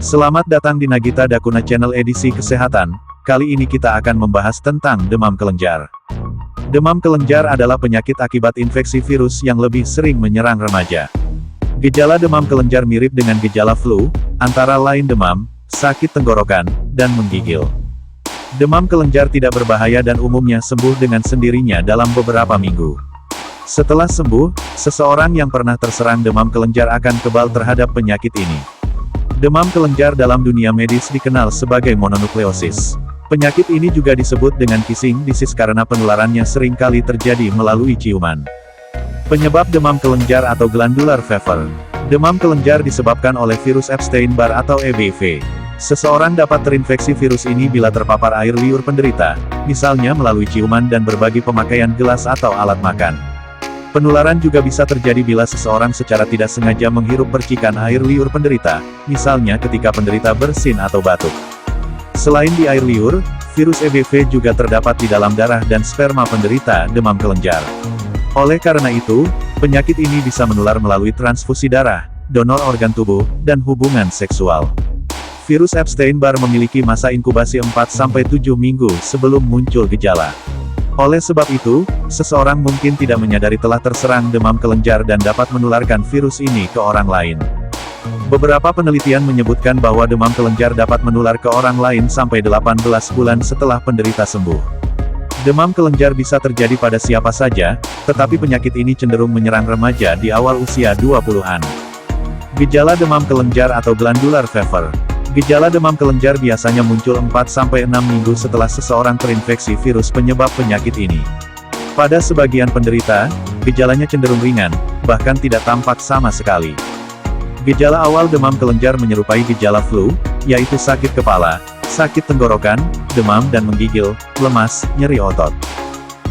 Selamat datang di Nagita Dakuna Channel edisi kesehatan. Kali ini kita akan membahas tentang demam kelenjar. Demam kelenjar adalah penyakit akibat infeksi virus yang lebih sering menyerang remaja. Gejala demam kelenjar mirip dengan gejala flu, antara lain demam, sakit tenggorokan, dan menggigil. Demam kelenjar tidak berbahaya dan umumnya sembuh dengan sendirinya dalam beberapa minggu. Setelah sembuh, seseorang yang pernah terserang demam kelenjar akan kebal terhadap penyakit ini. Demam kelenjar dalam dunia medis dikenal sebagai mononukleosis. Penyakit ini juga disebut dengan kissing disease karena penularannya sering kali terjadi melalui ciuman. Penyebab demam kelenjar atau glandular fever. Demam kelenjar disebabkan oleh virus Epstein-Barr atau EBV. Seseorang dapat terinfeksi virus ini bila terpapar air liur penderita, misalnya melalui ciuman dan berbagi pemakaian gelas atau alat makan. Penularan juga bisa terjadi bila seseorang secara tidak sengaja menghirup percikan air liur penderita, misalnya ketika penderita bersin atau batuk. Selain di air liur, virus EBV juga terdapat di dalam darah dan sperma penderita demam kelenjar. Oleh karena itu, penyakit ini bisa menular melalui transfusi darah, donor organ tubuh, dan hubungan seksual. Virus Epstein-Barr memiliki masa inkubasi 4-7 minggu sebelum muncul gejala. Oleh sebab itu, seseorang mungkin tidak menyadari telah terserang demam kelenjar dan dapat menularkan virus ini ke orang lain. Beberapa penelitian menyebutkan bahwa demam kelenjar dapat menular ke orang lain sampai 18 bulan setelah penderita sembuh. Demam kelenjar bisa terjadi pada siapa saja, tetapi penyakit ini cenderung menyerang remaja di awal usia 20-an. Gejala demam kelenjar atau glandular fever. Gejala demam kelenjar biasanya muncul 4-6 minggu setelah seseorang terinfeksi virus penyebab penyakit ini. Pada sebagian penderita, gejalanya cenderung ringan, bahkan tidak tampak sama sekali. Gejala awal demam kelenjar menyerupai gejala flu, yaitu sakit kepala, sakit tenggorokan, demam dan menggigil, lemas, nyeri otot.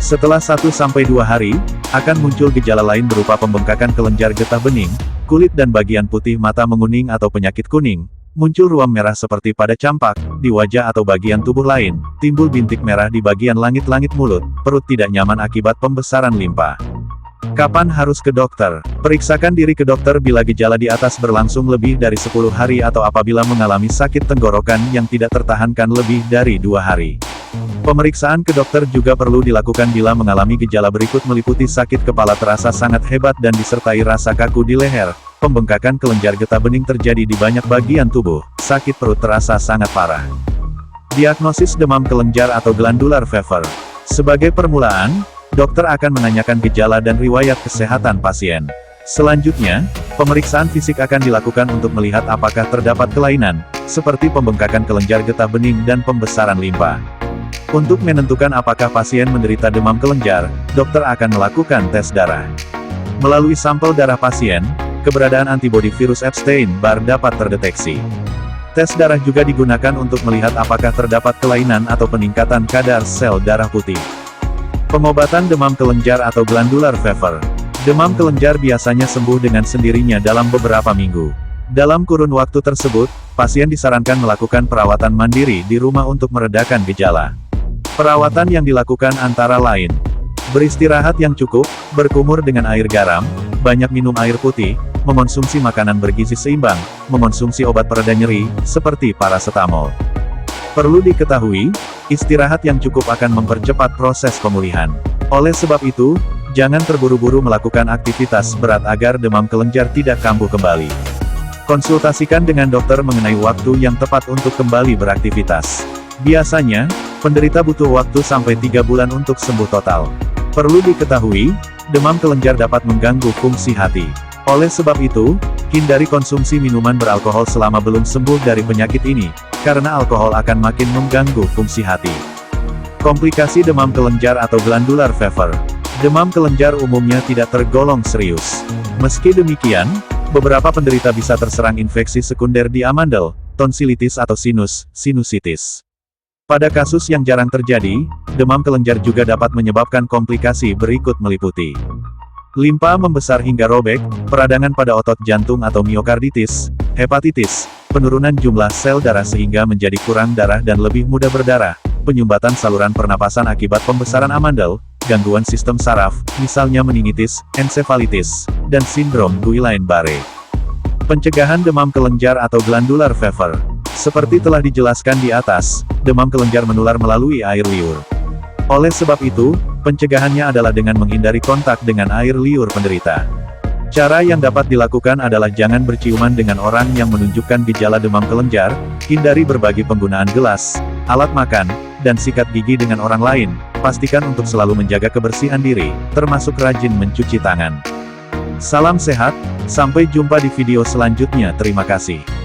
Setelah 1-2 hari, akan muncul gejala lain berupa pembengkakan kelenjar getah bening, kulit dan bagian putih mata menguning atau penyakit kuning. Muncul ruam merah seperti pada campak, di wajah atau bagian tubuh lain, timbul bintik merah di bagian langit-langit mulut, perut tidak nyaman akibat pembesaran limpa. Kapan harus ke dokter? Periksakan diri ke dokter bila gejala di atas berlangsung lebih dari 10 hari atau apabila mengalami sakit tenggorokan yang tidak tertahankan lebih dari 2 hari. Pemeriksaan ke dokter juga perlu dilakukan bila mengalami gejala berikut meliputi sakit kepala terasa sangat hebat dan disertai rasa kaku di leher, pembengkakan kelenjar getah bening terjadi di banyak bagian tubuh, sakit perut terasa sangat parah. Diagnosis demam kelenjar atau glandular fever. Sebagai permulaan, dokter akan menanyakan gejala dan riwayat kesehatan pasien. Selanjutnya, pemeriksaan fisik akan dilakukan untuk melihat apakah terdapat kelainan, seperti pembengkakan kelenjar getah bening dan pembesaran limpa. Untuk menentukan apakah pasien menderita demam kelenjar, dokter akan melakukan tes darah. Melalui sampel darah pasien, keberadaan antibodi virus Epstein-Barr dapat terdeteksi. Tes darah juga digunakan untuk melihat apakah terdapat kelainan atau peningkatan kadar sel darah putih. Pengobatan demam kelenjar atau glandular fever. Demam kelenjar biasanya sembuh dengan sendirinya dalam beberapa minggu. Dalam kurun waktu tersebut, pasien disarankan melakukan perawatan mandiri di rumah untuk meredakan gejala. Perawatan yang dilakukan antara lain: beristirahat yang cukup, berkumur dengan air garam, banyak minum air putih, mengonsumsi makanan bergizi seimbang, mengonsumsi obat pereda nyeri, seperti parasetamol. Perlu diketahui, istirahat yang cukup akan mempercepat proses pemulihan. Oleh sebab itu, jangan terburu-buru melakukan aktivitas berat agar demam kelenjar tidak kambuh kembali. Konsultasikan dengan dokter mengenai waktu yang tepat untuk kembali beraktivitas. Biasanya, penderita butuh waktu sampai 3 bulan untuk sembuh total. Perlu diketahui, demam kelenjar dapat mengganggu fungsi hati. Oleh sebab itu, hindari konsumsi minuman beralkohol selama belum sembuh dari penyakit ini, karena alkohol akan makin mengganggu fungsi hati. Komplikasi demam kelenjar atau glandular fever. Demam kelenjar umumnya tidak tergolong serius. Meski demikian, beberapa penderita bisa terserang infeksi sekunder di amandel, tonsilitis atau sinusitis. Pada kasus yang jarang terjadi, demam kelenjar juga dapat menyebabkan komplikasi berikut meliputi limpa membesar hingga robek, peradangan pada otot jantung atau miokarditis, hepatitis, penurunan jumlah sel darah sehingga menjadi kurang darah dan lebih mudah berdarah, penyumbatan saluran pernapasan akibat pembesaran amandel, gangguan sistem saraf, misalnya meningitis, ensefalitis, dan sindrom Guillain-Barré. Pencegahan demam kelenjar atau glandular fever. Seperti telah dijelaskan di atas, demam kelenjar menular melalui air liur. Oleh sebab itu, pencegahannya adalah dengan menghindari kontak dengan air liur penderita. Cara yang dapat dilakukan adalah jangan berciuman dengan orang yang menunjukkan gejala demam kelenjar, hindari berbagi penggunaan gelas, alat makan, dan sikat gigi dengan orang lain, pastikan untuk selalu menjaga kebersihan diri, termasuk rajin mencuci tangan. Salam sehat, sampai jumpa di video selanjutnya. Terima kasih.